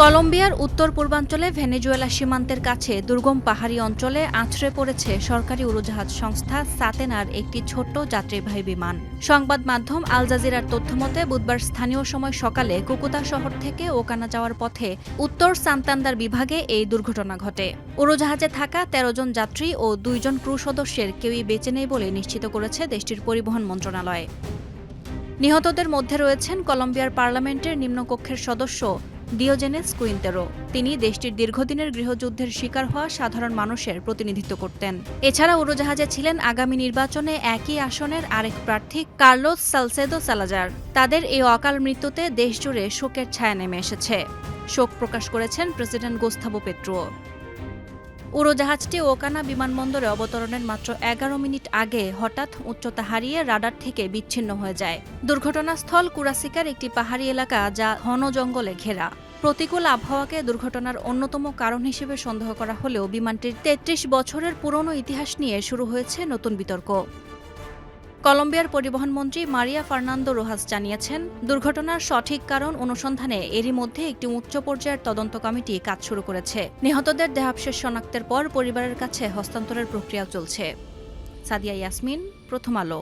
কলম্বিয়ার উত্তর পূর্বাঞ্চলে ভেনেজুয়েলা সীমান্তের কাছে দুর্গম পাহাড়ি অঞ্চলে আছড়ে পড়েছে সরকারি উড়োজাহাজ সংস্থা সাতেনার একটি ছোট্ট যাত্রীবাহী বিমান। সংবাদ মাধ্যম আল জাজিরার তথ্যমতে বুধবার স্থানীয় সময় সকালে কুকুতা শহর থেকে ওকানা যাওয়ার পথে উত্তর সান্তান্দার বিভাগে এই দুর্ঘটনা ঘটে। উড়োজাহাজে থাকা ১৩ জন যাত্রী ও ২ জন ক্রু সদস্যের কেউই বেঁচে নেই বলে নিশ্চিত করেছে দেশটির পরিবহন মন্ত্রণালয়। নিহতদের মধ্যে রয়েছেন কলম্বিয়ার পার্লামেন্টের নিম্নকক্ষের সদস্য ডিওজেনেস কুইন্তেরো। তিনি দেশটির দীর্ঘদিনের গৃহযুদ্ধের শিকার হওয়া সাধারণ মানুষের প্রতিনিধিত্ব করতেন। এছাড়া উড়োজাহাজে ছিলেন আগামী নির্বাচনে একই আসনের আরেক প্রার্থী কার্লোস সালসেদো সালাজার। তাদের এই অকাল মৃত্যুতে দেশজুড়ে শোকের ছায়া নেমে এসেছে। শোক প্রকাশ করেছেন প্রেসিডেন্ট গোস্তাভো পেট্রো। উড়োজাহাজটি ওকানা বিমানবন্দরে অবতরণের মাত্র ১১ মিনিট আগে হঠাৎ উচ্চতা হারিয়ে রাডার থেকে বিচ্ছিন্ন হয়ে যায়। দুর্ঘটনাস্থল কুরাসিকার একটি পাহাড়ি এলাকা যা ঘন জঙ্গলে ঘেরা। প্রতিকূল আবহাওয়াকে দুর্ঘটনার অন্যতম কারণ হিসেবে সন্দেহ করা হলেও বিমানটির ৩৩ বছরের পুরনো ইতিহাস নিয়ে শুরু হয়েছে নতুন বিতর্ক। কলম্বিয়ার পরিবহন মন্ত্রী মারিয়া ফার্নান্দো রোহাস জানিয়েছেন, দুর্ঘটনার সঠিক কারণ অনুসন্ধানে এরই মধ্যে একটি উচ্চ পর্যায়ের তদন্ত কমিটি কাজ শুরু করেছে। নিহতদের দেহাবশেষ শনাক্তের পর পরিবারের কাছে হস্তান্তরের প্রক্রিয়া চলছে। সাদিয়া ইয়াসমিন, প্রথম আলো।